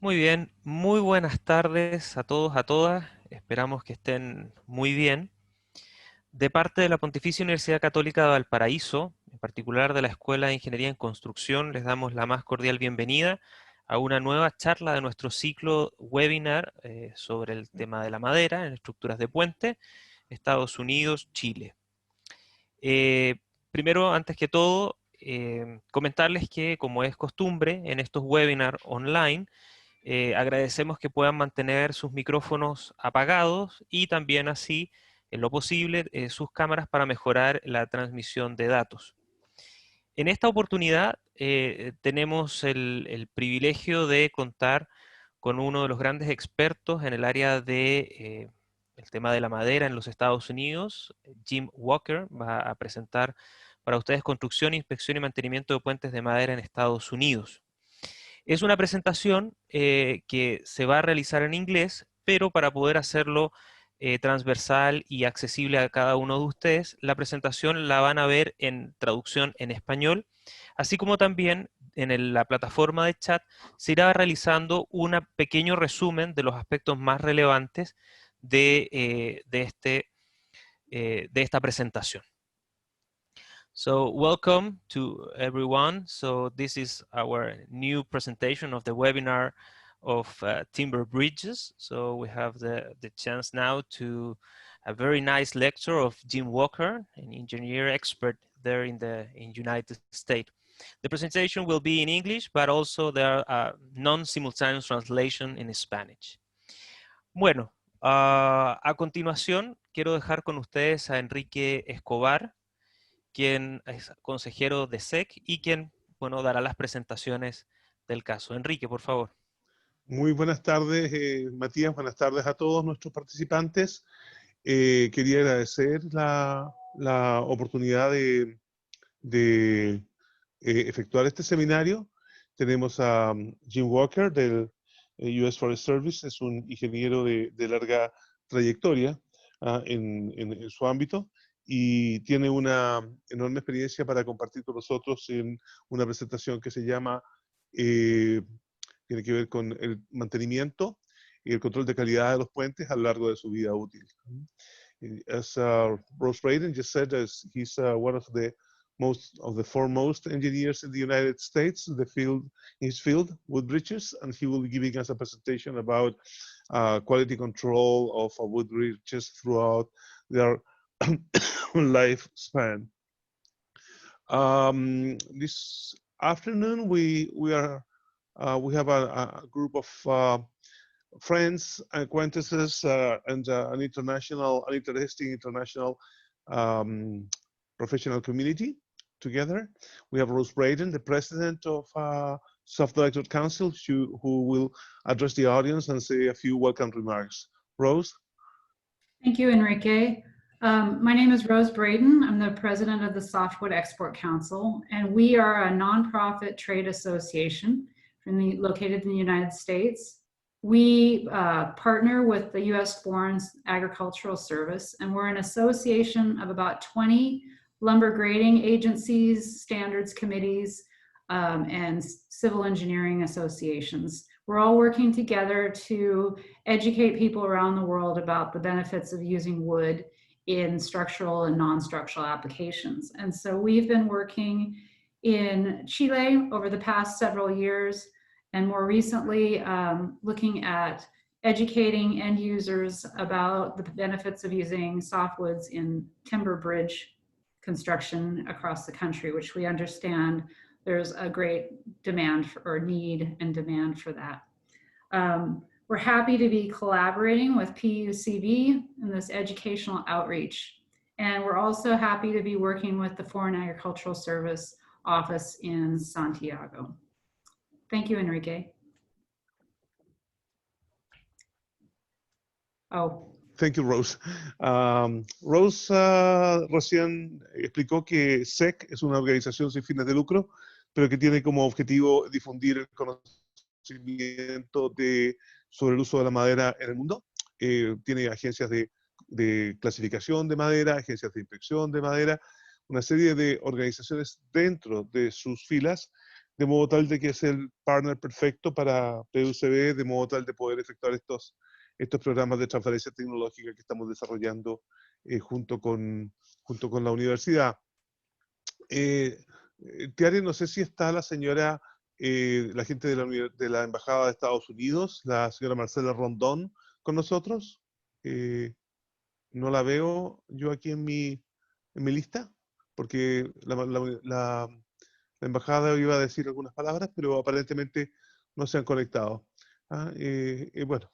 Muy bien, muy buenas tardes a todos, a todas. Esperamos que estén muy bien. De parte de la Pontificia Universidad Católica de Valparaíso, en particular de la Escuela de Ingeniería en Construcción, les damos la más cordial bienvenida a una nueva charla de nuestro ciclo webinar sobre el tema de la madera en estructuras de puente, Estados Unidos, Chile. Primero, antes que todo, comentarles que, como es costumbre en estos webinars online, agradecemos que puedan mantener sus micrófonos apagados y también así, en lo posible, sus cámaras para mejorar la transmisión de datos. En esta oportunidad tenemos el privilegio de contar con uno de los grandes expertos en el área de el tema de la madera en los Estados Unidos. Jim Wacker va a presentar para ustedes Construcción, Inspección y Mantenimiento de Puentes de Madera en Estados Unidos. Es una presentación que se va a realizar en inglés, pero para poder hacerlo transversal y accesible a cada uno de ustedes, la presentación la van a ver en traducción en español, así como también en la plataforma de chat se irá realizando un pequeño resumen de los aspectos más relevantes de esta presentación. So welcome to everyone. So this is our new presentation of the webinar of timber bridges. So we have the chance now to a very nice lecture of Jim Wacker, an engineer expert there in the United States. The presentation will be in English, but also there are non-simultaneous translation in Spanish. Bueno, a continuación quiero dejar con ustedes a Enrique Escobar, quien es consejero de SEC y quien, bueno, dará las presentaciones del caso. Enrique, por favor. Muy buenas tardes, Matías. Buenas tardes a todos nuestros participantes. Quería agradecer la oportunidad de efectuar este seminario. Tenemos a Jim Wacker del US Forest Service, es un ingeniero de larga trayectoria en su ámbito y tiene una enorme experiencia para compartir con nosotros en una presentación que se llama, tiene que ver con el mantenimiento y el control de calidad de los puentes a lo largo de su vida útil. As Rose Braden just said, he's one of the foremost engineers in the United States in his field, wood bridges, and he will be giving us a presentation about quality control of wood bridges throughout their lifespan. This afternoon we have a group of friends, acquaintances, and an interesting international professional community together. We have Rose Braden, the president of Self-Directed Council, who will address the audience and say a few welcome remarks. Rose? Thank you, Enrique. My name is Rose Braden. I'm the president of the Softwood Export Council, and we are a nonprofit trade association located in the United States. We partner with the U.S. Foreign Agricultural Service, and we're an association of about 20 lumber grading agencies, standards committees, and civil engineering associations. We're all working together to educate people around the world about the benefits of using wood in structural and non-structural applications. And so we've been working in Chile over the past several years, and more recently looking at educating end users about the benefits of using softwoods in timber bridge construction across the country, which we understand there's a great demand or need and demand for that. We're happy to be collaborating with PUCV in this educational outreach. And we're also happy to be working with the Foreign Agricultural Service office in Santiago. Thank you, Enrique. Oh. Thank you, Rose. Rose recién explicó que SEC es una organización sin fines de lucro, pero que tiene como objetivo difundir el conocimiento sobre el uso de la madera en el mundo. Tiene agencias de clasificación de madera, agencias de inspección de madera, una serie de organizaciones dentro de sus filas de modo tal de que es el partner perfecto para PUCB, de modo tal de poder efectuar estos programas de transferencia tecnológica que estamos desarrollando junto con la universidad. Tiare, no sé si está la señora, la gente de la Embajada de Estados Unidos, la señora Marcela Rondón, con nosotros. No la veo yo aquí en mi lista, porque la embajada iba a decir algunas palabras, pero aparentemente no se han conectado. Bueno,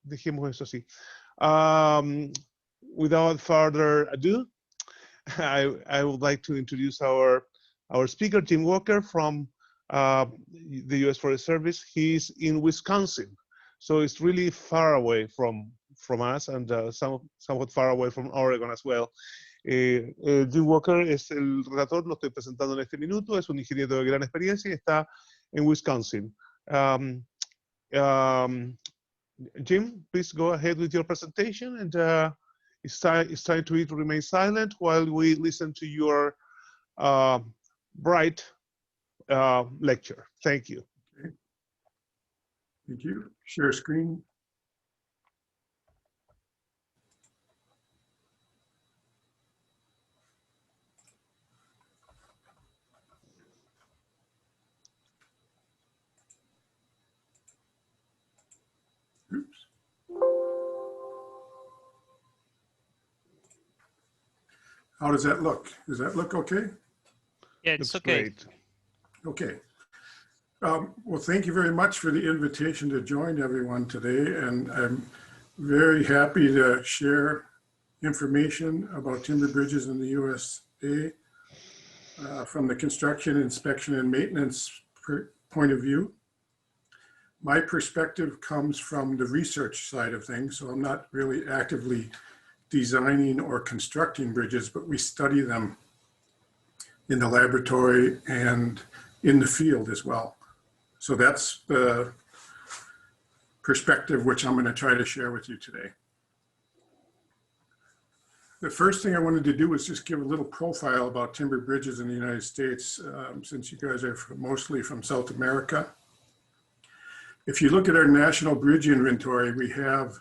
dejemos eso así. Without further ado, I would like to introduce our speaker, Tim Wacker from the U.S. Forest Service. He's in Wisconsin, so it's really far away from us, and somewhat far away from Oregon as well. Jim Wacker es el relator, lo estoy presentando en este minuto, es un ingeniero de gran experiencia y está en Wisconsin. Jim, please go ahead with your presentation, and it's time to remain silent while we listen to your bright lecture. Thank you. Okay. Thank you. Share screen. Oops. How does that look? Does that look okay? Yeah, it's Looks okay. great. Okay. Well, thank you very much for the invitation to join everyone today. And I'm very happy to share information about timber bridges in the USA from the construction, inspection, and maintenance point of view. My perspective comes from the research side of things, so I'm not really actively designing or constructing bridges, but we study them in the laboratory and in the field as well. So that's the perspective which I'm going to try to share with you today. The first thing I wanted to do was just give a little profile about timber bridges in the United States, since you guys are mostly from South America. If you look at our national bridge inventory, we have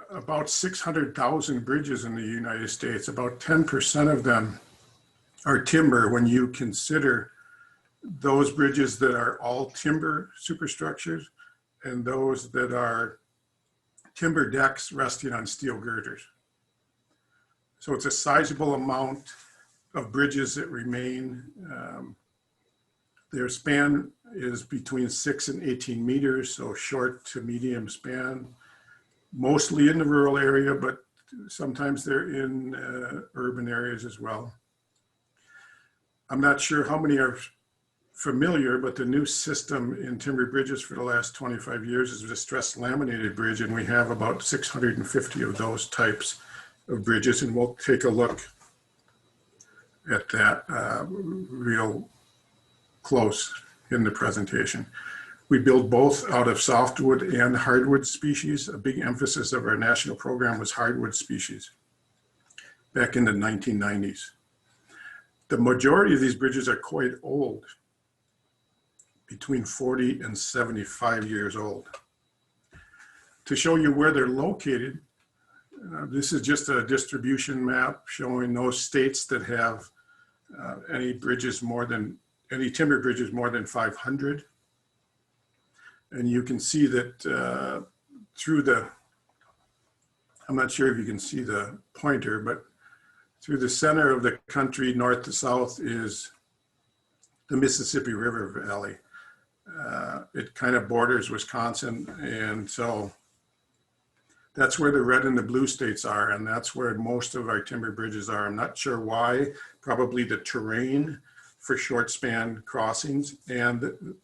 about 600,000 bridges in the United States. About 10% of them are timber when you consider those bridges that are all timber superstructures and those that are timber decks resting on steel girders. So it's a sizable amount of bridges that remain. Their span is between 6 and 18 meters, so short to medium span, mostly in the rural area, but sometimes they're in urban areas as well. I'm not sure how many are familiar, but the new system in timber bridges for the last 25 years is a stress laminated bridge, and we have about 650 of those types of bridges, and we'll take a look at that real close in the presentation. We build both out of softwood and hardwood species. A big emphasis of our national program was hardwood species back in the 1990s. The majority of these bridges are quite old, between 40 and 75 years old. To show you where they're located, this is just a distribution map showing those states that have any timber bridges more than 500. And you can see that through the, I'm not sure if you can see the pointer, but through the center of the country, north to south, is the Mississippi River Valley. It kind of borders Wisconsin, and so that's where the red and the blue states are, and that's where most of our timber bridges are. I'm not sure why, probably the terrain for short span crossings and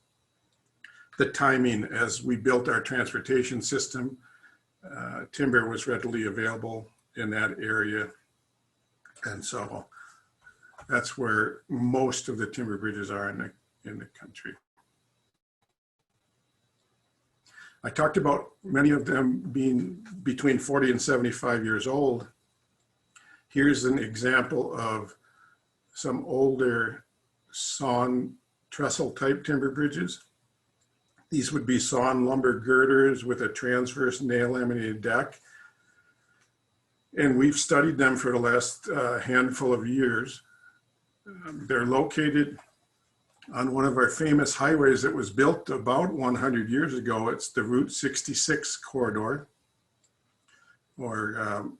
the timing. As we built our transportation system, timber was readily available in that area, and so that's where most of the timber bridges are in the country. I talked about many of them being between 40 and 75 years old. Here's an example of some older sawn trestle type timber bridges. These would be sawn lumber girders with a transverse nail laminated deck. And we've studied them for the last handful of years. They're located on one of our famous highways that was built about 100 years ago. It's the Route 66 corridor, or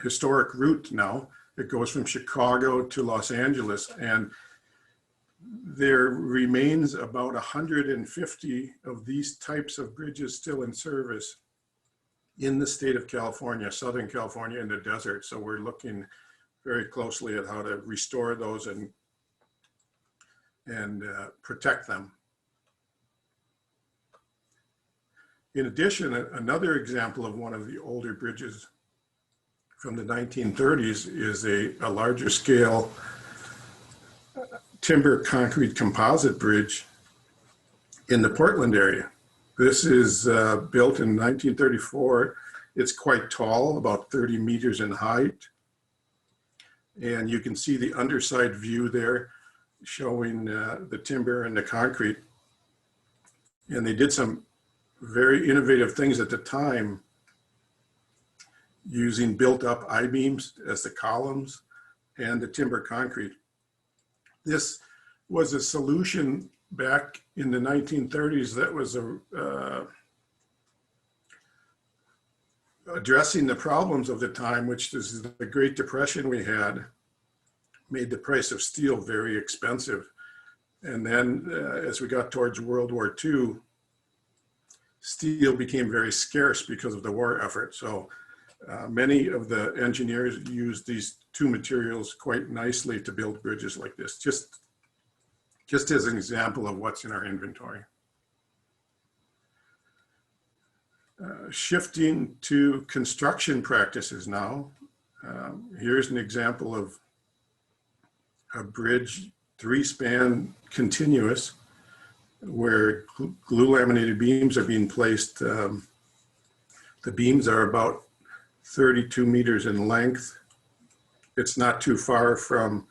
historic route now. It goes from Chicago to Los Angeles, and there remains about 150 of these types of bridges still in service in the state of California, Southern California, in the desert. So we're looking very closely at how to restore those and protect them. In addition, another example of one of the older bridges from the 1930s is a larger scale timber concrete composite bridge in the Portland area. This is built in 1934. It's quite tall, about 30 meters in height. And you can see the underside view there showing the timber and the concrete. And they did some very innovative things at the time, using built-up I-beams as the columns and the timber concrete. This was a solution back in the 1930s that was addressing the problems of the time, which is the Great Depression we had, made the price of steel very expensive. And then as we got towards World War II, steel became very scarce because of the war effort. So many of the engineers used these two materials quite nicely to build bridges like this, just as an example of what's in our inventory. Shifting to construction practices now. Here's an example of a bridge, 3-span continuous, where glue laminated beams are being placed. The beams are about 32 meters in length. It's not too far from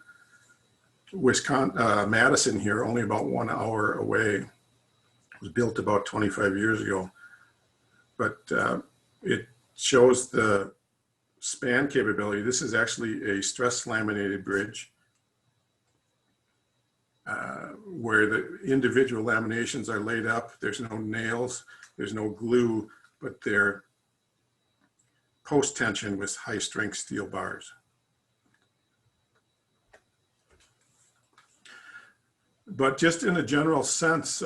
Madison here, only about 1 hour away. It was built about 25 years ago. But it shows the span capability. This is actually a stress laminated bridge where the individual laminations are laid up. There's no nails, there's no glue, but they're post-tension with high-strength steel bars. But just in a general sense,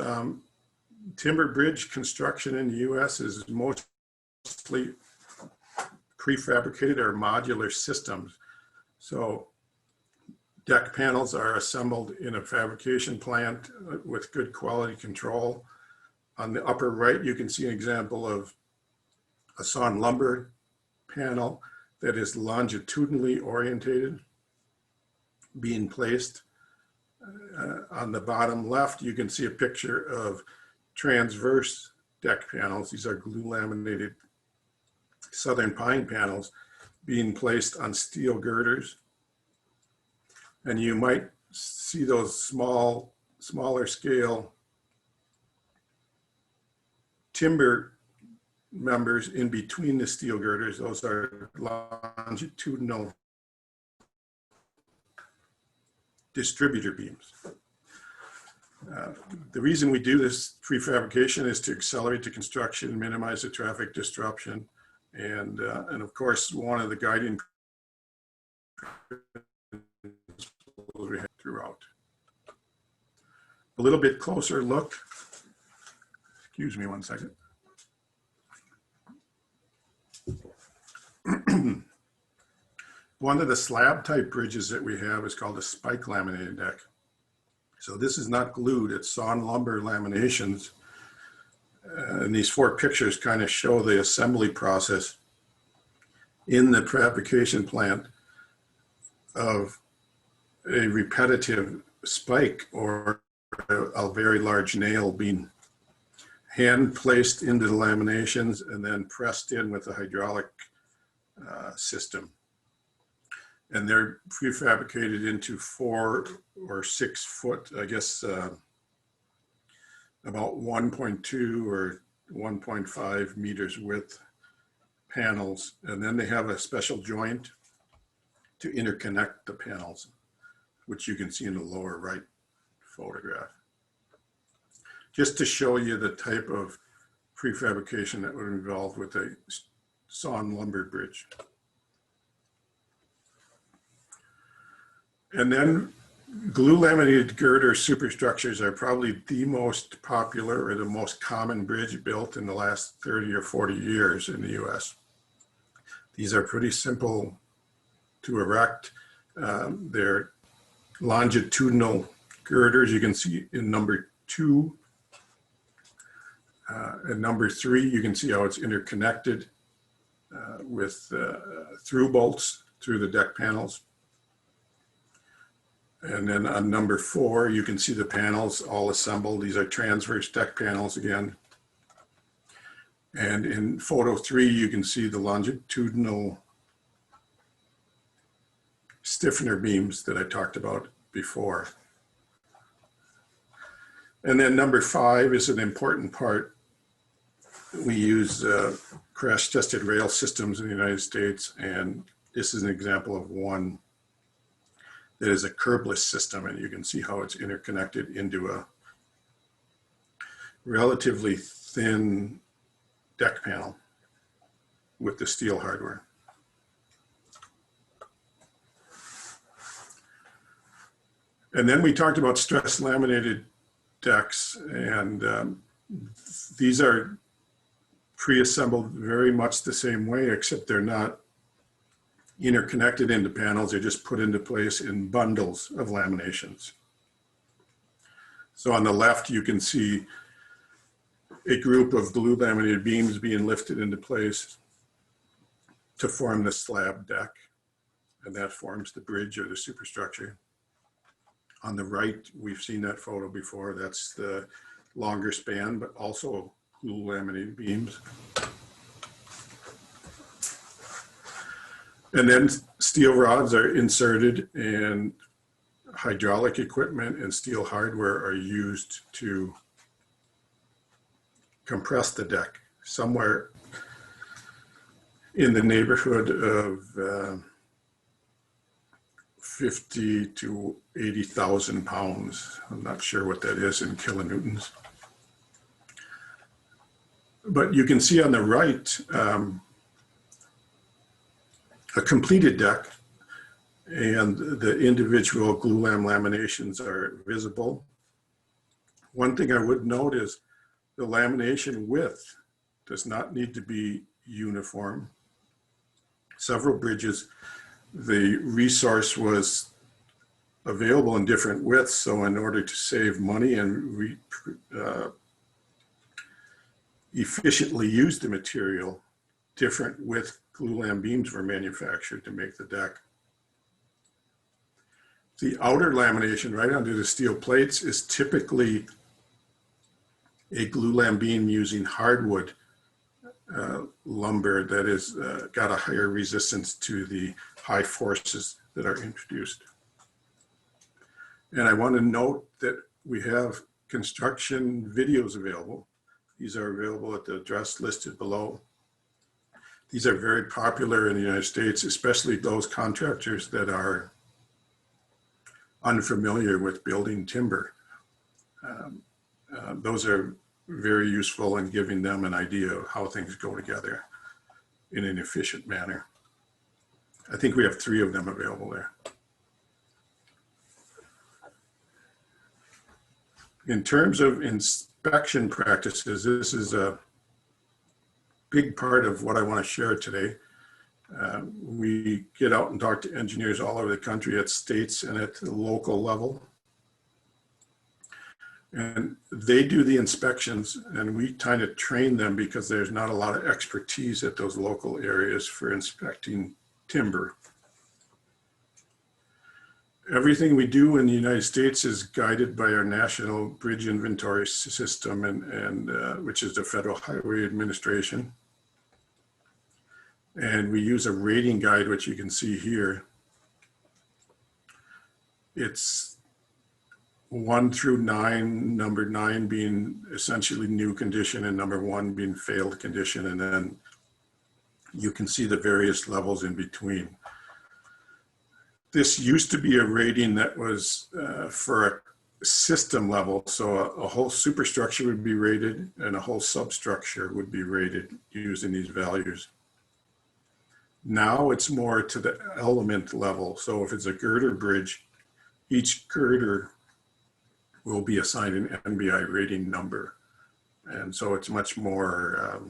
timber bridge construction in the US is mostly prefabricated or modular systems. So deck panels are assembled in a fabrication plant with good quality control. On the upper right, you can see an example of a sawn lumber panel that is longitudinally orientated, being placed. On the bottom left, you can see a picture of transverse deck panels. These are glue laminated southern pine panels being placed on steel girders. And you might see those smaller scale timber members in between the steel girders. Those are longitudinal distributor beams. The reason we do this prefabrication is to accelerate the construction, minimize the traffic disruption, and of course, one of the guiding principles we have throughout. A little bit closer look. Excuse me one second. One of the slab type bridges that we have is called a spike laminated deck. So this is not glued, it's sawn lumber laminations. And these 4 pictures kind of show the assembly process in the fabrication plant of a repetitive spike or a very large nail being hand placed into the laminations and then pressed in with a hydraulic system. and they're prefabricated into 4 or 6 foot, I guess, about 1.2 or 1.5 meters width panels. And then they have a special joint to interconnect the panels, which you can see in the lower right photograph. Just to show you the type of prefabrication that would involve with a sawn lumber bridge. And then glue laminated girder superstructures are probably the most popular or the most common bridge built in the last 30 or 40 years in the US. These are pretty simple to erect. They're longitudinal girders. You can see in number 2 and number 3, you can see how it's interconnected with through bolts through the deck panels. And then on number 4, you can see the panels all assembled. These are transverse deck panels again. And in photo 3, you can see the longitudinal stiffener beams that I talked about before. And then number 5 is an important part. We use crash-tested rail systems in the United States, and this is an example of one that is a curbless system, and you can see how it's interconnected into a relatively thin deck panel with the steel hardware. And then we talked about stress laminated decks, and these are pre-assembled very much the same way, except they're not interconnected into panels. They're just put into place in bundles of laminations. So on the left, you can see a group of glue laminated beams being lifted into place to form the slab deck, and that forms the bridge or the superstructure. On the right, we've seen that photo before. That's the longer span, but also glue laminated beams. And then steel rods are inserted, and hydraulic equipment and steel hardware are used to compress the deck somewhere in the neighborhood of 50 to 80,000 pounds. I'm not sure what that is in kilonewtons. But you can see on the right, a completed deck, and the individual glue lam laminations are visible. One thing I would note is the lamination width does not need to be uniform. Several bridges, the resource was available in different widths, so in order to save money and efficiently use the material, different width glue lam beams were manufactured to make the deck. The outer lamination right under the steel plates is typically a glue lam beam using hardwood lumber that is got a higher resistance to the high forces that are introduced. And I want to note that we have construction videos available. These are available at the address listed below. These are very popular in the United States, especially those contractors that are unfamiliar with building timber. Those are very useful in giving them an idea of how things go together in an efficient manner. I think we have 3 of them available there. In terms of inspection practices, this is a big part of what I want to share today. We get out and talk to engineers all over the country at states and at the local level. And they do the inspections, and we kind of train them because there's not a lot of expertise at those local areas for inspecting timber. Everything we do in the United States is guided by our National Bridge Inventory System, which is the Federal Highway Administration. And we use a rating guide, which you can see here. it's 1 through 9, number 9 being essentially new condition and number 1 being failed condition. And then you can see the various levels in between. This used to be a rating that was for a system level. So a whole superstructure would be rated and a whole substructure would be rated using these values. Now it's more to the element level. So if it's a girder bridge, each girder will be assigned an NBI rating number. And so it's much more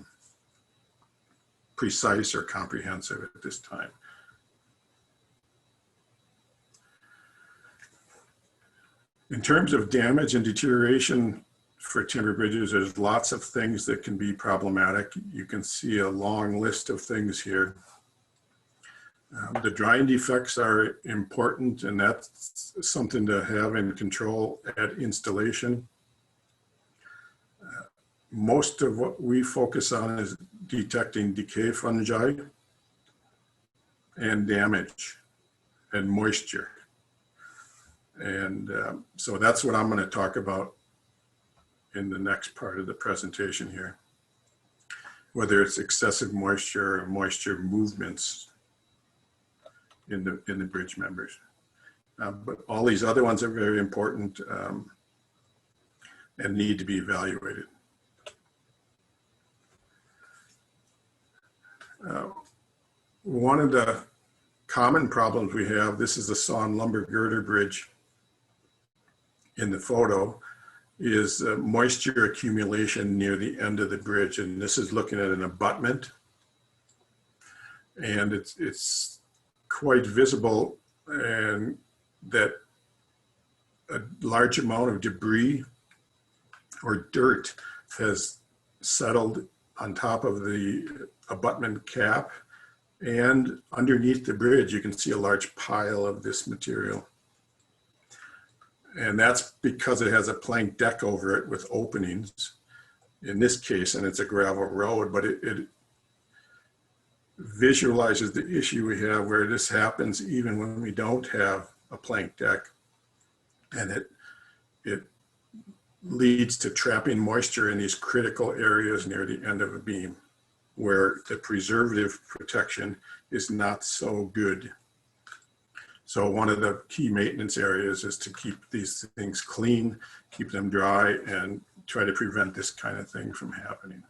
precise or comprehensive at this time. In terms of damage and deterioration for timber bridges, there's lots of things that can be problematic. You can see a long list of things here. The drying defects are important, and that's something to have in control at installation. Most of what we focus on is detecting decay fungi and damage and moisture. And so that's what I'm going to talk about in the next part of the presentation here, whether it's excessive moisture or moisture movements in the bridge members. But all these other ones are very important and need to be evaluated. One of the common problems we have, this is the sawn lumber girder bridge in the photo, is moisture accumulation near the end of the bridge. And this is looking at an abutment. And it's quite visible, and that a large amount of debris or dirt has settled on top of the abutment cap, and underneath the bridge you can see a large pile of this material. And that's because it has a plank deck over it with openings in this case, and it's a gravel road, but it visualizes the issue we have where this happens even when we don't have a plank deck, and it leads to trapping moisture in these critical areas near the end of a beam where the preservative protection is not so good. So one of the key maintenance areas is to keep these things clean, keep them dry, and try to prevent this kind of thing from happening.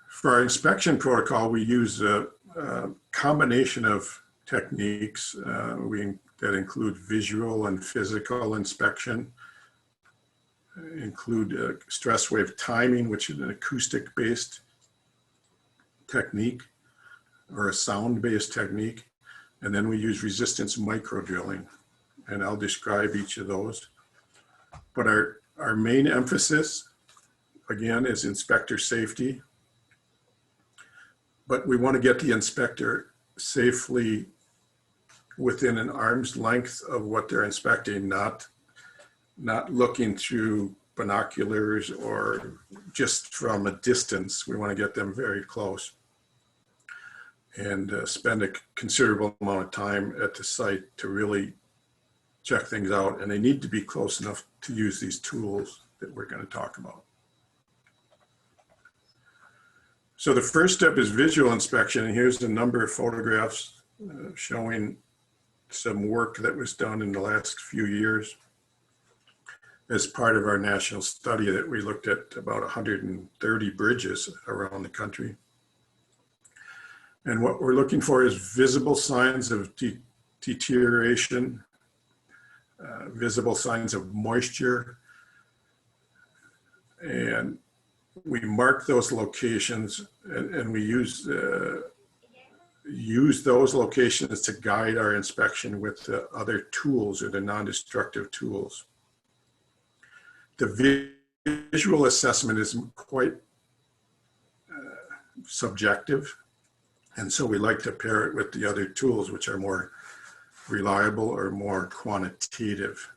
For our inspection protocol, we use a combination of techniques that include visual and physical inspection, include stress wave timing, which is an acoustic-based technique or a sound-based technique. And then we use resistance micro drilling, and I'll describe each of those. But our main emphasis, again, is inspector safety. But we want to get the inspector safely within an arm's length of what they're inspecting, not looking through binoculars or just from a distance. We want to get them very close and spend a considerable amount of time at the site to really check things out. And they need to be close enough to use these tools that we're going to talk about. So the first step is visual inspection. And here's a number of photographs showing some work that was done in the last few years as part of our national study that we looked at about 130 bridges around the country. And what we're looking for is visible signs of deterioration, visible signs of moisture, and we mark those locations, and we use those locations to guide our inspection with the other tools or the non-destructive tools. The visual assessment is quite subjective, and so we like to pair it with the other tools, which are more reliable or more quantitative.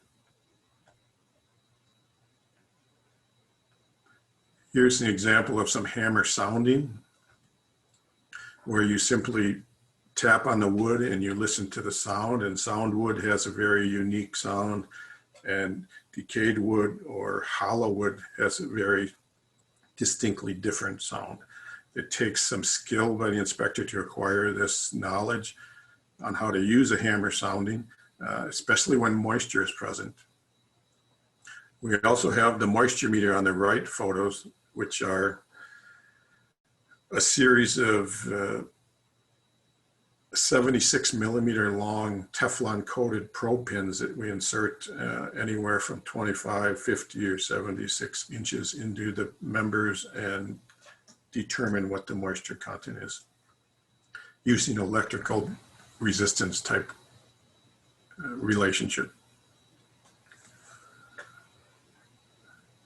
Here's an example of some hammer sounding. where you simply tap on the wood and you listen to the sound, and sound wood has a very unique sound, and decayed wood or hollow wood has a very distinctly different sound. It takes some skill by the inspector to acquire this knowledge on how to use a hammer sounding, especially when moisture is present. We also have the moisture meter on the right photos, which are a series of 76 millimeter long Teflon coated probe pins that we insert anywhere from 25, 50, or 76 inches into the members and determine what the moisture content is using electrical resistance type relationship.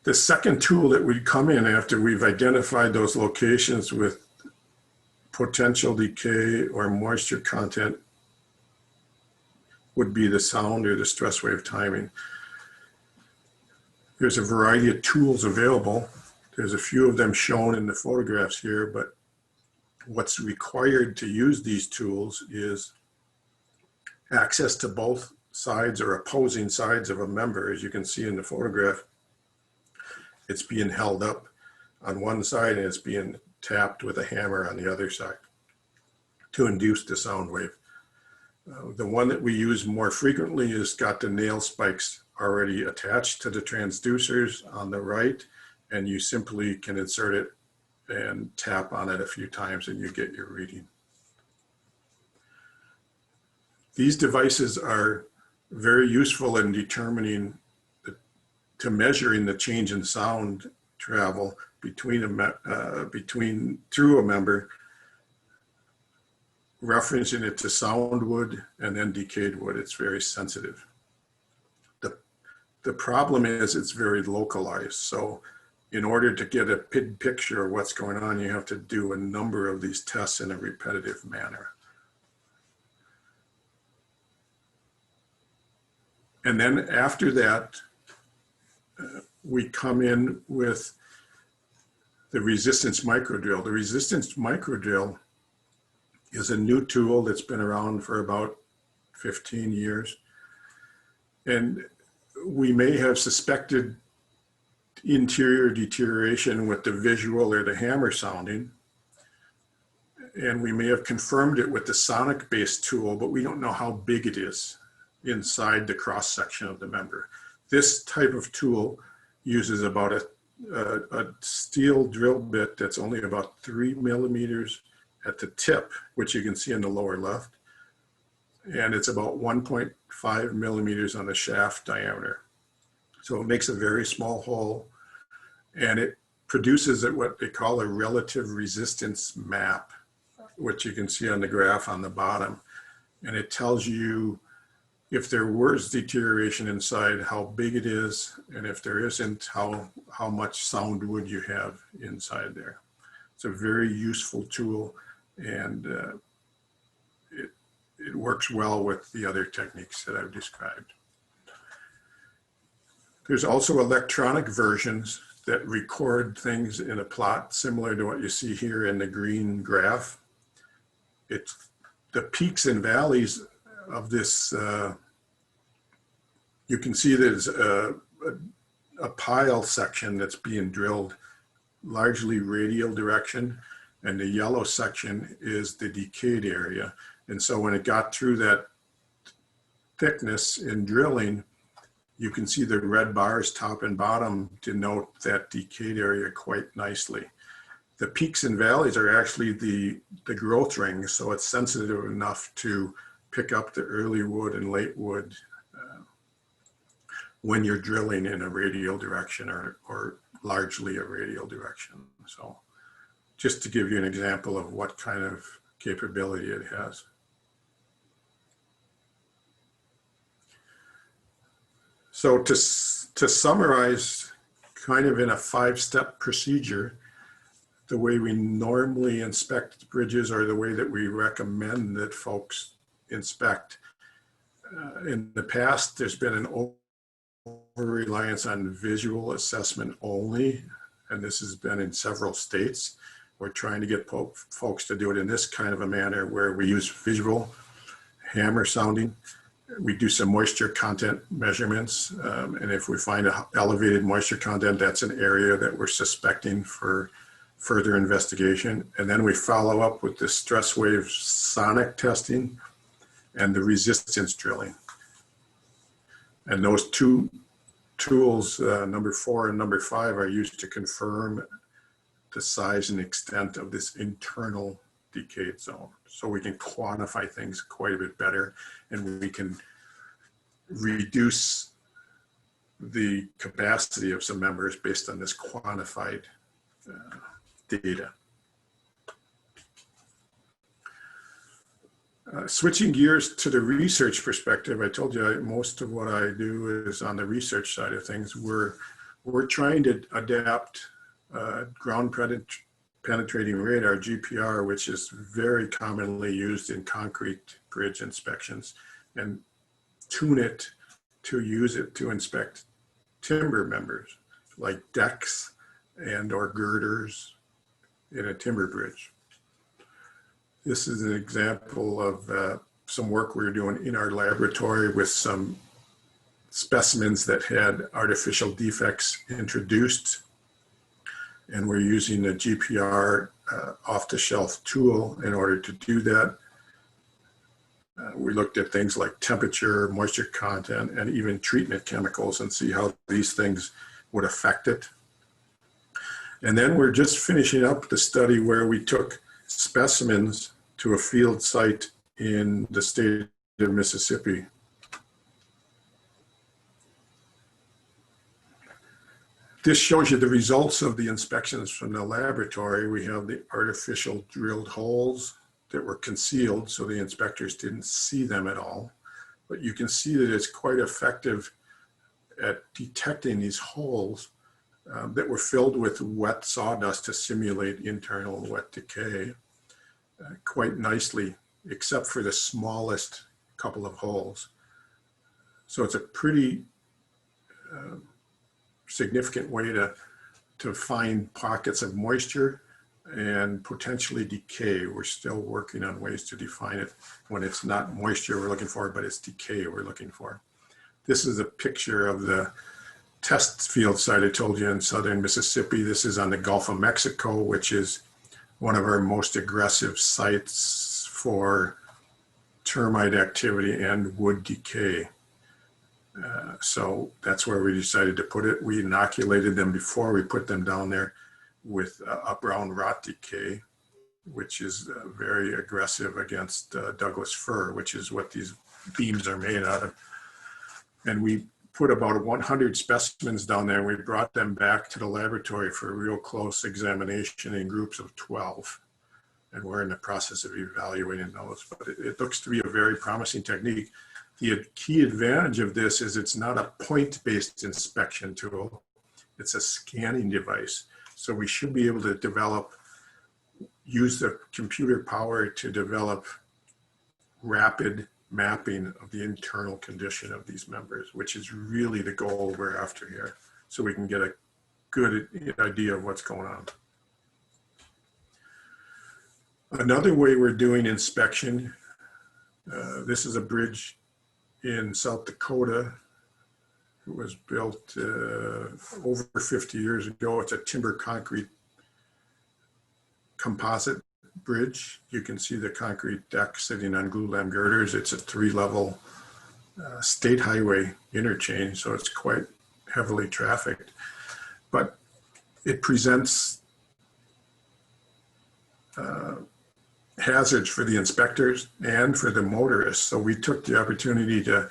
The second tool that would come in after we've identified those locations with potential decay or moisture content would be the sound or the stress wave timing. There's a variety of tools available. There's a few of them shown in the photographs here, but what's required to use these tools is access to both sides or opposing sides of a member. As you can see in the photograph, it's being held up on one side and it's being tapped with a hammer on the other side to induce the sound wave. The one that we use more frequently has got the nail spikes already attached to the transducers on the right, and you simply can insert it and tap on it a few times and you get your reading. These devices are very useful in determining to measuring the change in sound travel between through a member, referencing it to sound wood and then decayed wood. It's very sensitive. The problem is it's very localized. So in order to get a big picture of what's going on, you have to do a number of these tests in a repetitive manner. And then after that, we come in with the resistance microdrill. The resistance microdrill is a new tool that's been around for about 15 years. And we may have suspected interior deterioration with the visual or the hammer sounding. And we may have confirmed it with the sonic-based tool, but we don't know how big it is inside the cross-section of the member. This type of tool uses about a steel drill bit that's only about 3 millimeters at the tip, which you can see in the lower left. And it's about 1.5 millimeters on the shaft diameter. So it makes a very small hole, and it produces what they call a relative resistance map, which you can see on the graph on the bottom. And it tells you if there was deterioration inside, how big it is, and if there isn't, how much sound wood you have inside there. It's a very useful tool, and it works well with the other techniques that I've described. There's also electronic versions that record things in a plot similar to what you see here in the green graph. It's the peaks and valleys of this. You can see there's a pile section that's being drilled, largely radial direction, and the yellow section is the decayed area. And so when it got through that thickness in drilling, you can see the red bars top and bottom denote that decayed area quite nicely. The peaks and valleys are actually the growth rings, so it's sensitive enough to pick up the early wood and late wood when you're drilling in a radial direction or largely a radial direction. So just to give you an example of what kind of capability it has. So to summarize, kind of in a 5-step procedure, the way we normally inspect bridges or the way that we recommend that folks inspect. In the past, there's been an over-reliance on visual assessment only, and this has been in several states. we're trying to get folks to do it in this kind of a manner where we use visual hammer sounding. We do some moisture content measurements. And if we find an elevated moisture content, that's an area that we're suspecting for further investigation. And then we follow up with the stress wave sonic testing and the resistance drilling. And those two tools, number 4 and number 5, are used to confirm the size and extent of this internal decayed zone. So we can quantify things quite a bit better, and we can reduce the capacity of some members based on this quantified data. Switching gears to the research perspective, I told you most of what I do is on the research side of things. We're trying to adapt ground penetrating radar, GPR, which is very commonly used in concrete bridge inspections, and tune it to use it to inspect timber members like decks and or girders in a timber bridge. This is an example of some work we were doing in our laboratory with some specimens that had artificial defects introduced. And we're using a GPR off-the-shelf tool in order to do that. We looked at things like temperature, moisture content, and even treatment chemicals and see how these things would affect it. And then we're just finishing up the study where we took specimens to a field site in the state of Mississippi. This shows you the results of the inspections from the laboratory. We have the artificial drilled holes that were concealed, so the inspectors didn't see them at all. But you can see that it's quite effective at detecting these holes that were filled with wet sawdust to simulate internal wet decay quite nicely, except for the smallest couple of holes. So it's a pretty significant way to find pockets of moisture and potentially decay. We're still working on ways to define it when it's not moisture we're looking for, but it's decay we're looking for. This is a picture of the test field site I told you in southern Mississippi. This is on the Gulf of Mexico, which is one of our most aggressive sites for termite activity and wood decay. So that's where we decided to put it. We inoculated them before we put them down there with brown rot decay, which is very aggressive against Douglas fir, which is what these beams are made out of. And we put about 100 specimens down there. We brought them back to the laboratory for a real close examination in groups of 12. And we're in the process of evaluating those, but it looks to be a very promising technique. The key advantage of this is it's not a point-based inspection tool. It's a scanning device. So we should be able to use the computer power to develop rapid mapping of the internal condition of these members, which is really the goal we're after here. So we can get a good idea of what's going on. Another way we're doing inspection, this is a bridge in South Dakota. It was built over 50 years ago. It's a timber concrete composite bridge. You can see the concrete deck sitting on glulam girders. It's a 3-level state highway interchange, so it's quite heavily trafficked. But it presents hazards for the inspectors and for the motorists. So we took the opportunity to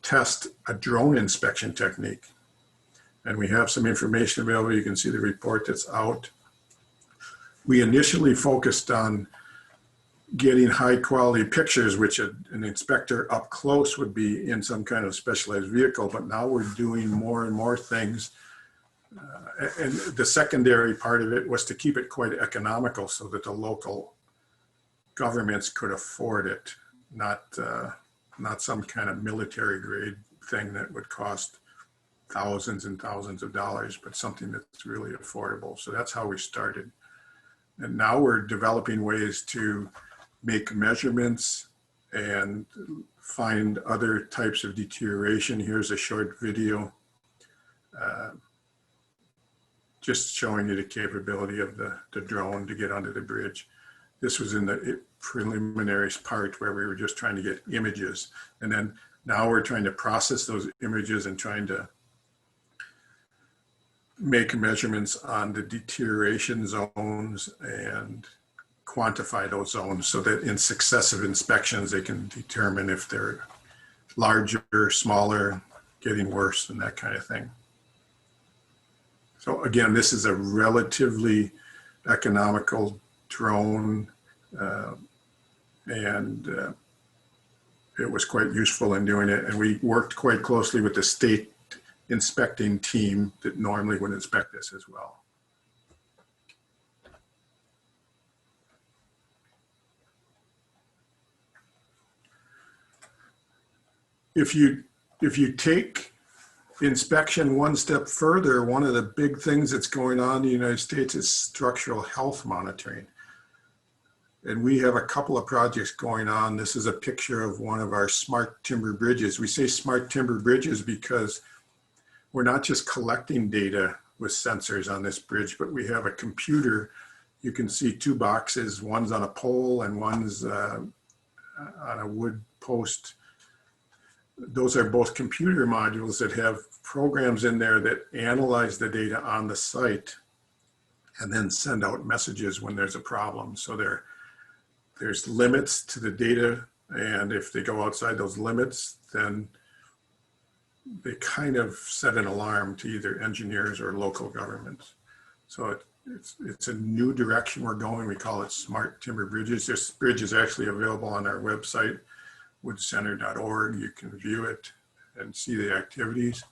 test a drone inspection technique. And we have some information available. You can see the report that's out. We initially focused on getting high quality pictures, which an inspector up close would be in some kind of specialized vehicle, but now we're doing more and more things. And the secondary part of it was to keep it quite economical so that the local governments could afford it, not some kind of military grade thing that would cost thousands and thousands of dollars, but something that's really affordable. So that's how we started. And now we're developing ways to make measurements and find other types of deterioration. Here's a short video just showing you the capability of the drone to get under the bridge. This was in the preliminary part where we were just trying to get images. And then now we're trying to process those images and trying to make measurements on the deterioration zones and quantify those zones so that in successive inspections, they can determine if they're larger, smaller, getting worse, and that kind of thing. So again, this is a relatively economical drone, and it was quite useful in doing it. And we worked quite closely with the state inspecting team that normally would inspect this as well. If you take inspection one step further, one of the big things that's going on in the United States is structural health monitoring. And we have a couple of projects going on. This is a picture of one of our smart timber bridges. We say smart timber bridges because we're not just collecting data with sensors on this bridge, but we have a computer. You can see two boxes, one's on a pole and one's on a wood post. Those are both computer modules that have programs in there that analyze the data on the site and then send out messages when there's a problem. So there's limits to the data, and if they go outside those limits, then they kind of set an alarm to either engineers or local governments. So it's a new direction we're going. We call it smart timber bridges. This bridge is actually available on our website, woodcenter.org. You can view it and see the activities.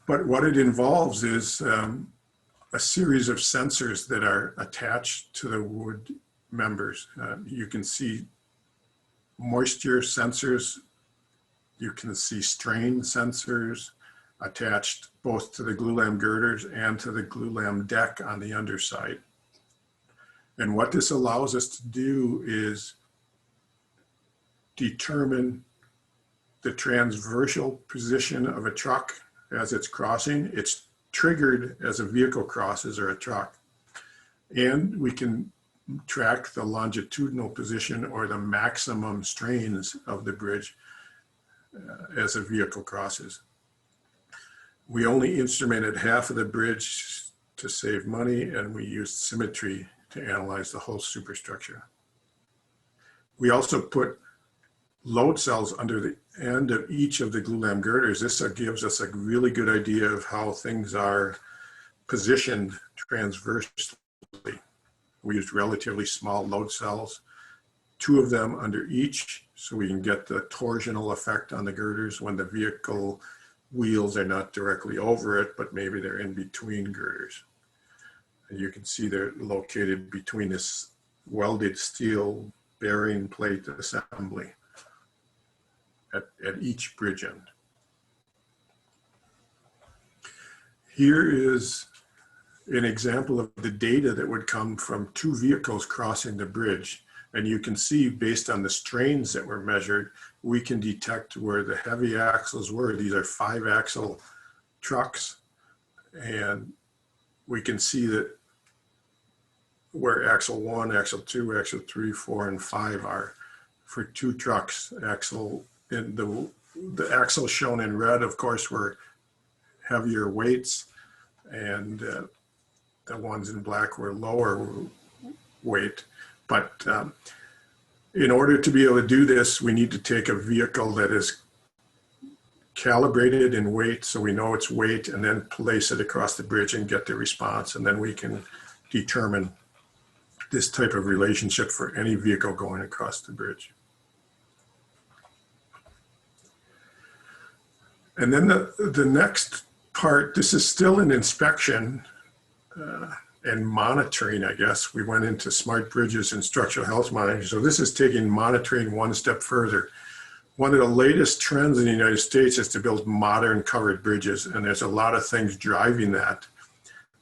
But what it involves is a series of sensors that are attached to the wood members. You can see moisture sensors. You can see strain sensors attached both to the glulam girders and to the glulam deck on the underside. And what this allows us to do is determine the transversal position of a truck as it's crossing. It's triggered as a vehicle crosses or a truck. And we can track the longitudinal position or the maximum strains of the bridge as a vehicle crosses. We only instrumented half of the bridge to save money, and we used symmetry to analyze the whole superstructure. We also put load cells under the end of each of the glulam girders. This gives us a really good idea of how things are positioned transversely. We used relatively small load cells, 2 of them under each, so we can get the torsional effect on the girders when the vehicle wheels are not directly over it, but maybe they're in between girders. And you can see they're located between this welded steel bearing plate assembly at each bridge end. Here is an example of the data that would come from 2 vehicles crossing the bridge. And you can see based on the strains that were measured, we can detect where the heavy axles were. These are 5-axle trucks. And we can see that where axle 1, axle 2, axle 3, 4, and 5 are for 2 trucks. And the axles shown in red, of course, were heavier weights, and the ones in black were lower weight. But in order to be able to do this, we need to take a vehicle that is calibrated in weight, so we know its weight, and then place it across the bridge and get the response. And then we can determine this type of relationship for any vehicle going across the bridge. And then the next part, this is still an inspection and monitoring, I guess. We went into smart bridges and structural health monitoring. So this is taking monitoring one step further. One of the latest trends in the United States is to build modern covered bridges, and there's a lot of things driving that.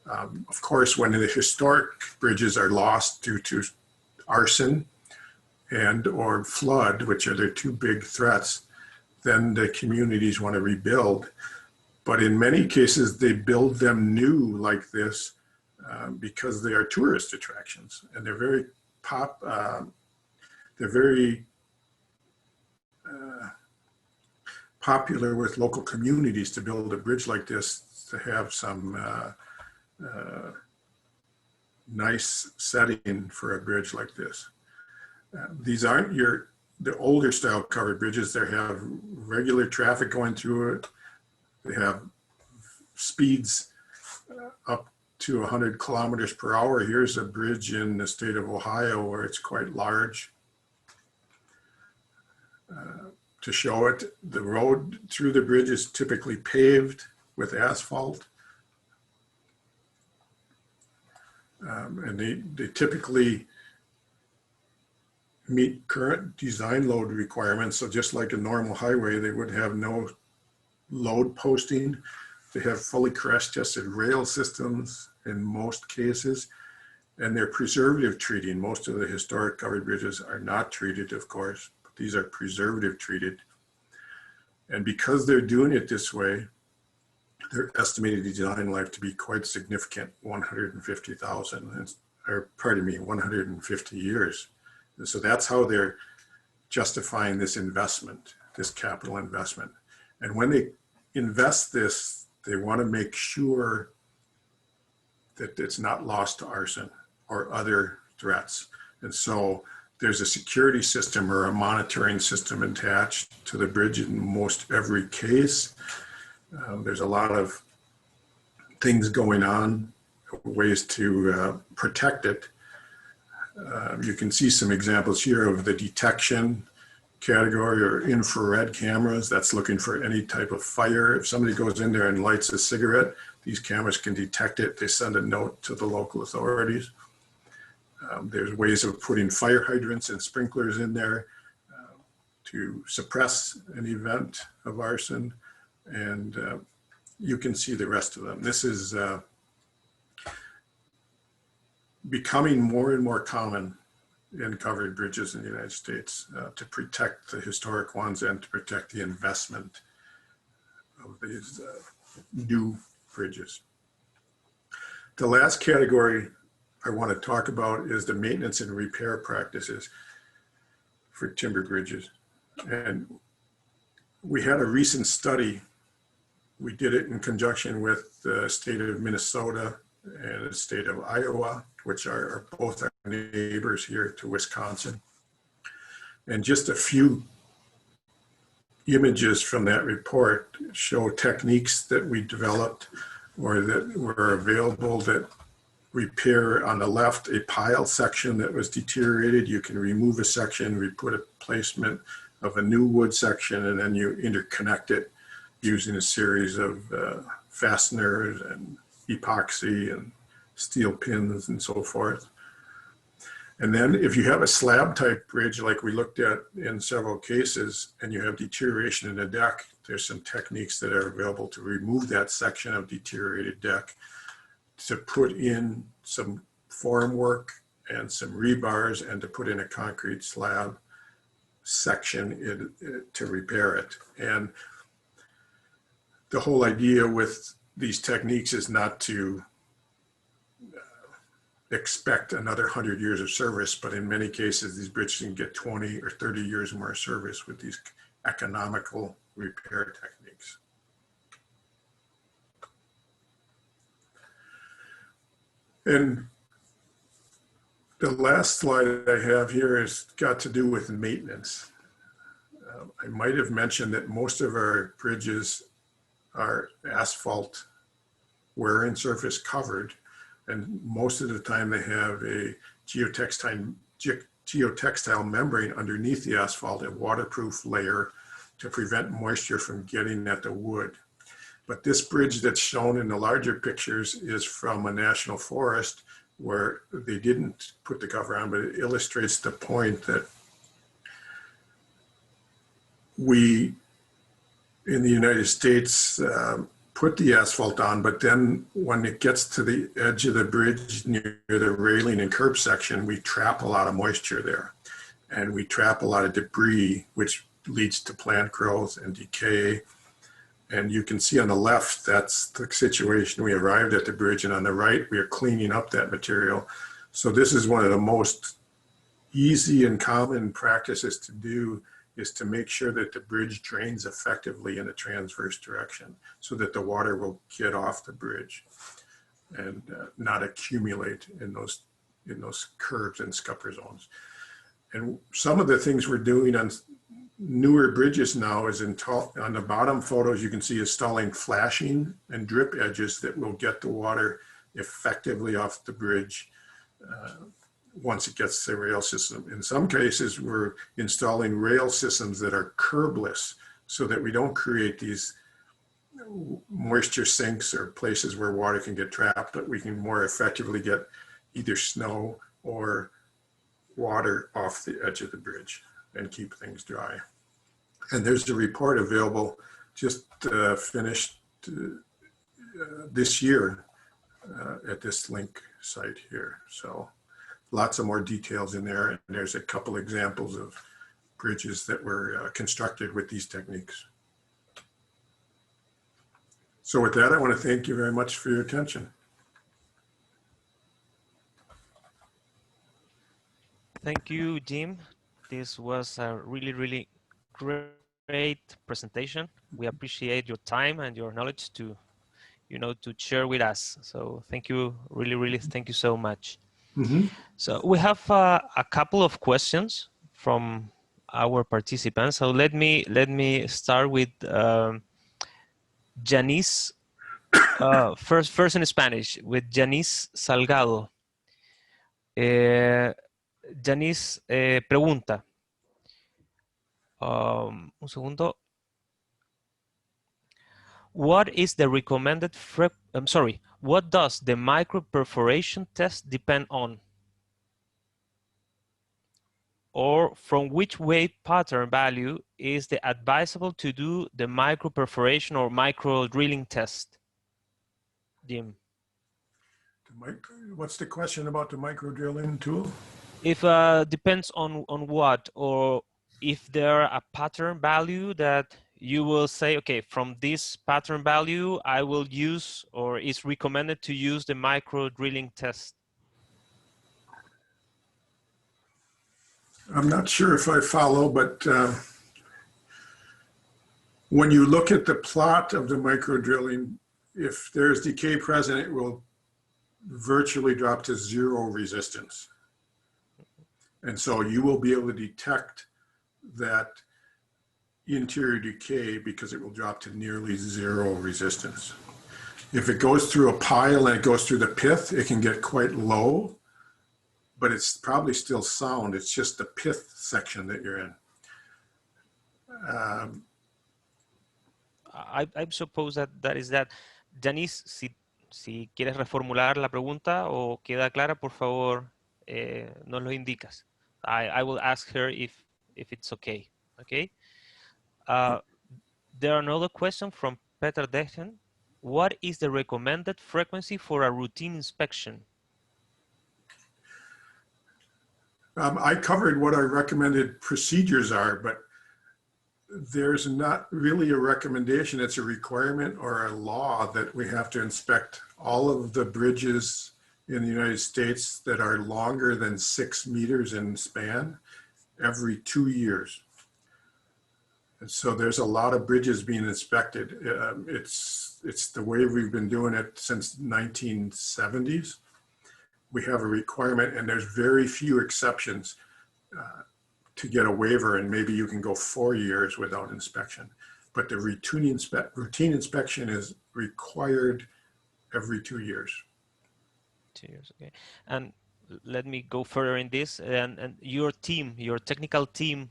Of course, when the historic bridges are lost due to arson and or flood, which are their two big threats, then the communities want to rebuild. But in many cases, they build them new like this because they are tourist attractions, and they're very popular with local communities to build a bridge like this to have some nice setting for a bridge like this. These aren't the older style covered bridges. They have regular traffic going through it. They have speeds up to 100 kilometers per hour. Here's a bridge in the state of Ohio where it's quite large. To show it, the road through the bridge is typically paved with asphalt. And they typically meet current design load requirements. So just like a normal highway, they would have no load posting. They have fully crash tested rail systems in most cases, and they're preservative treating. Most of the historic covered bridges are not treated, of course, but these are preservative treated. And because they're doing it this way, their estimated design life to be quite significant, 150,000, or pardon me, 150 years. And so that's how they're justifying this investment, this capital investment. And when they invest this, they want to make sure that it's not lost to arson or other threats. And so there's a security system or a monitoring system attached to the bridge in most every case. There's a lot of things going on, ways to protect it. You can see some examples here of the detection category or infrared cameras. That's looking for any type of fire. If somebody goes in there and lights a cigarette, these cameras can detect it. They send a note to the local authorities. There's ways of putting fire hydrants and sprinklers in there to suppress an event of arson. And you can see the rest of them. This is becoming more and more common in covered bridges in the United States to protect the historic ones and to protect the investment of these new bridges. The last category I want to talk about is the maintenance and repair practices for timber bridges. And we had a recent study. We did it in conjunction with the state of Minnesota and the state of Iowa, which are both our neighbors here to Wisconsin. And just a few images from that report show techniques that we developed or that were available that repair. On the left, a pile section that was deteriorated. You can remove a section, we put a placement of a new wood section, and then you interconnect it using a series of fasteners and epoxy and steel pins and so forth. And then if you have a slab type bridge like we looked at in several cases and you have deterioration in the deck, there's some techniques that are available to remove that section of deteriorated deck, to put in some form work and some rebars and to put in a concrete slab section to repair it. And the whole idea with these techniques is not to expect another 100 years of service, but in many cases, these bridges can get 20 or 30 years more service with these economical repair techniques. And the last slide I have here has got to do with maintenance. I might have mentioned that most of our bridges are asphalt wear-in surface covered, and most of the time they have a geotextile membrane underneath the asphalt, a waterproof layer to prevent moisture from getting at the wood. But this bridge that's shown in the larger pictures is from a national forest where they didn't put the cover on, but it illustrates the point that we in the United States put the asphalt on, but then when it gets to the edge of the bridge near the railing and curb section, we trap a lot of moisture there. And we trap a lot of debris, which leads to plant growth and decay. And you can see on the left, that's the situation. We arrived at the bridge, and on the right, we are cleaning up that material. So this is one of the most easy and common practices to do, is to make sure that the bridge drains effectively in a transverse direction so that the water will get off the bridge and not accumulate in those curves and scupper zones. And some of the things we're doing on newer bridges now is on the bottom photos, you can see installing flashing and drip edges that will get the water effectively off the bridge once it gets to the rail system. In some cases, we're installing rail systems that are curbless so that we don't create these moisture sinks or places where water can get trapped, but we can more effectively get either snow or water off the edge of the bridge and keep things dry. And there's a report available, just finished this year at this link site here. So lots of more details in there. And there's a couple examples of bridges that were constructed with these techniques. So with that, I want to thank you very much for your attention. Thank you, Jim. This was a really, really great presentation. We appreciate your time and your knowledge to, to share with us. So thank you, really, really, thank you so much. Mm-hmm. So we have a couple of questions from our participants. So let me start with Janice. First in Spanish with Janice Salgado. Janice pregunta. Un segundo. What is the recommended what does the micro perforation test depend on? Or from which wave pattern value is the advisable to do the micro perforation or micro drilling test? Jim. What's the question about the micro drilling tool? If depends on what, or if there a pattern value that you will say, okay, from this pattern value, I will use, or is recommended to use the micro drilling test. I'm not sure if I follow, but when you look at the plot of the micro drilling, if there's decay present, it will virtually drop to zero resistance. And so you will be able to detect that interior decay because it will drop to nearly zero resistance. If it goes through a pile and it goes through the pith, it can get quite low, but it's probably still sound. It's just the pith section that you're in. I suppose that is that. Janice, si quieres reformular la pregunta o queda clara, por favor, nos lo indicas. I will ask her if it's okay. Okay. There are another question from Peter Dechen. What is the recommended frequency for a routine inspection? I covered what our recommended procedures are, but there's not really a recommendation. It's a requirement or a law that we have to inspect all of the bridges in the United States that are longer than 6 meters in span every 2 years. And so there's a lot of bridges being inspected. It's the way we've been doing it since 1970s. We have a requirement, and there's very few exceptions to get a waiver, and maybe you can go 4 years without inspection. But the routine inspection is required every 2 years. 2 years, okay. And let me go further in this. And your team, your technical team,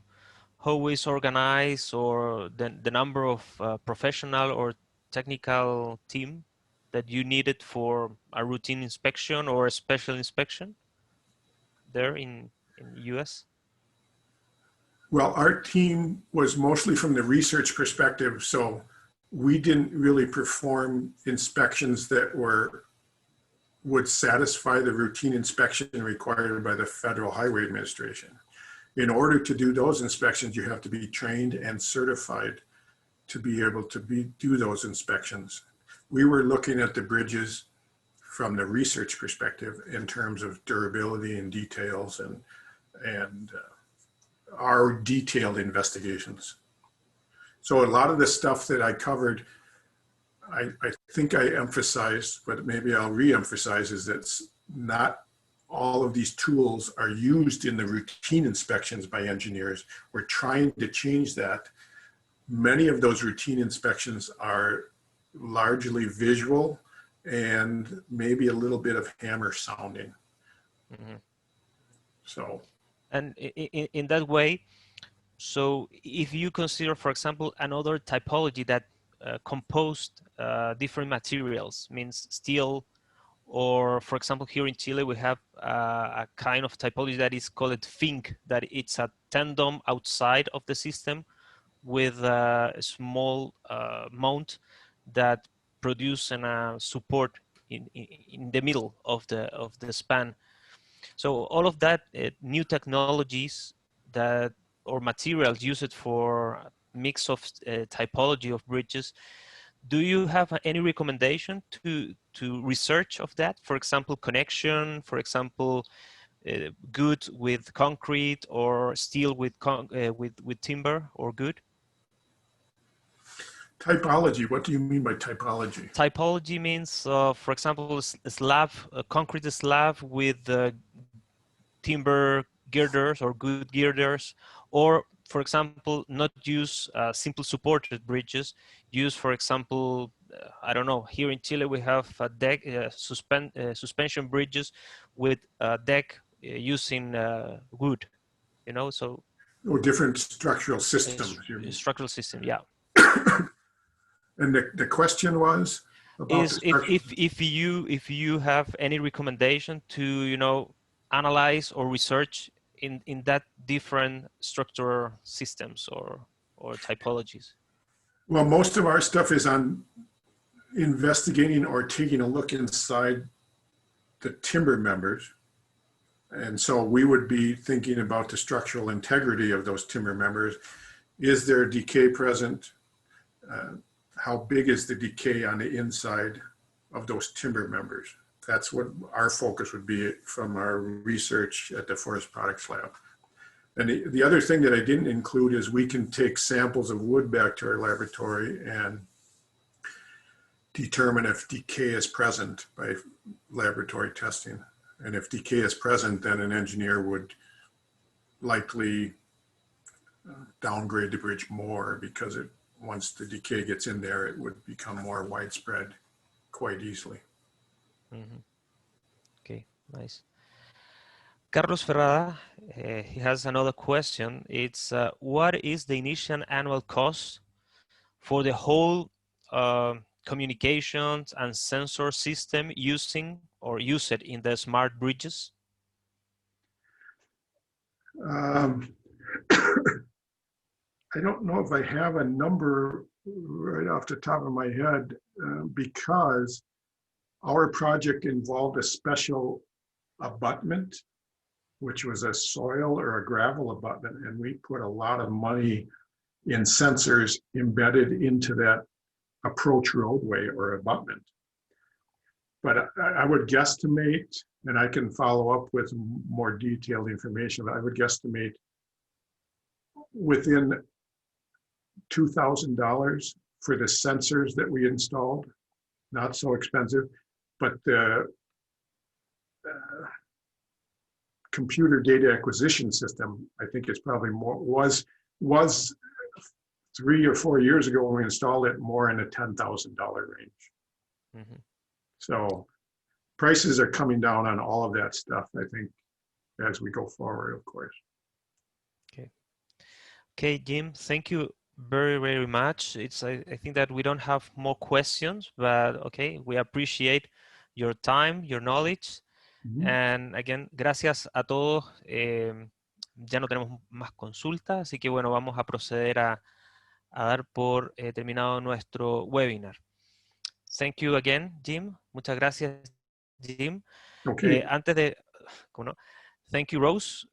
how is organized, or the number of professional or technical team that you needed for a routine inspection or a special inspection there in US? Well, our team was mostly from the research perspective. So we didn't really perform inspections that would satisfy the routine inspection required by the Federal Highway Administration. In order to do those inspections, you have to be trained and certified to be able to do those inspections. We were looking at the bridges from the research perspective in terms of durability and details and our detailed investigations. So a lot of the stuff that I covered, I think I emphasized, but maybe I'll re-emphasize, is that not all of these tools are used in the routine inspections by engineers. We're trying to change that. Many of those routine inspections are largely visual and maybe a little bit of hammer sounding. Mhm. So. And in that way, so if you consider, for example, another typology that composed different materials, means steel, or for example, here in Chile, we have a kind of typology that is called FINC, that it's a tendon outside of the system with a small mount that produce a support in the middle of the span. So all of that new technologies that or materials used for a mix of typology of bridges. Do you have any recommendation to research of that? For example, connection, for example, good with concrete or steel with timber or good? Typology, what do you mean by typology? Typology means, for example, a slab, a concrete slab with timber girders or good girders, or for example, not use simple supported bridges. Use, for example, I don't know, here in Chile we have a deck, suspension bridges with a deck using wood, you know, so. Or different structural systems. Structural system, yeah. And the question was about is if you have any recommendation to, you know, analyze or research in that different structural systems or typologies. Well, most of our stuff is on investigating or taking a look inside the timber members. And so we would be thinking about the structural integrity of those timber members. Is there decay present? How big is the decay on the inside of those timber members? That's what our focus would be from our research at the Forest Products Lab. And the other thing that I didn't include is we can take samples of wood back to our laboratory and determine if decay is present by laboratory testing. And if decay is present, then an engineer would likely downgrade the bridge more, because once the decay gets in there, it would become more widespread quite easily. Mm-hmm. Okay, nice. Carlos Ferrada, he has another question. It's what is the initial annual cost for the whole communications and sensor system used in the smart bridges? I don't know if I have a number right off the top of my head, because our project involved a special abutment, which was a soil or a gravel abutment, and we put a lot of money in sensors embedded into that approach roadway or abutment. But I would guesstimate, and I can follow up with more detailed information, but I would guesstimate within $2,000 for the sensors that we installed. Not so expensive, but the computer data acquisition system, I think it's probably more, was 3 or 4 years ago when we installed it, more in the $10,000 range. Mm-hmm. So prices are coming down on all of that stuff, I think, as we go forward, of course. Okay, Jim, thank you very, very much. I think that we don't have more questions, but okay, we appreciate your time, your knowledge. Mm-hmm. And again, gracias a todos. Ya no tenemos más consultas, así que bueno, vamos a proceder a a dar por terminado nuestro webinar. Thank you again, Jim. Muchas gracias, Jim. Okay. Antes de... ¿cómo no? Thank you, Rose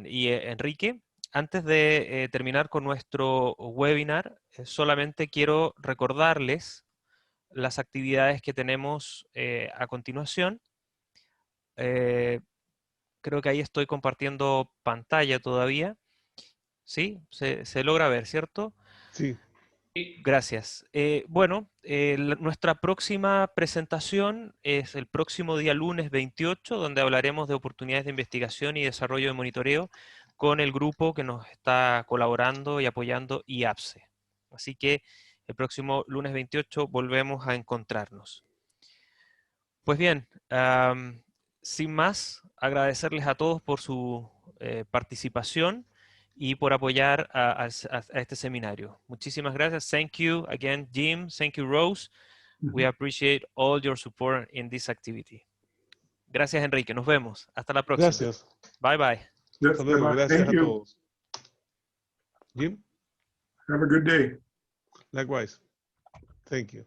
y Enrique. Antes de terminar con nuestro webinar, solamente quiero recordarles las actividades que tenemos a continuación. Creo que ahí estoy compartiendo pantalla todavía. ¿Sí? Se logra ver, ¿cierto? Sí. Gracias. Bueno, nuestra próxima presentación es el próximo día lunes 28, donde hablaremos de oportunidades de investigación y desarrollo de monitoreo con el grupo que nos está colaborando y apoyando, IAPSE. Así que el próximo lunes 28 volvemos a encontrarnos. Pues bien, sin más, agradecerles a todos por su participación y por apoyar a este seminario. Muchísimas gracias. Thank you again, Jim. Thank you, Rose. We appreciate all your support in this activity. Gracias, Enrique. Nos vemos. Hasta la próxima. Gracias. Bye, bye. Yes, Hasta luego. bye-bye. Gracias Thank a you. todos. Jim, Have a good day. likewise. Thank you.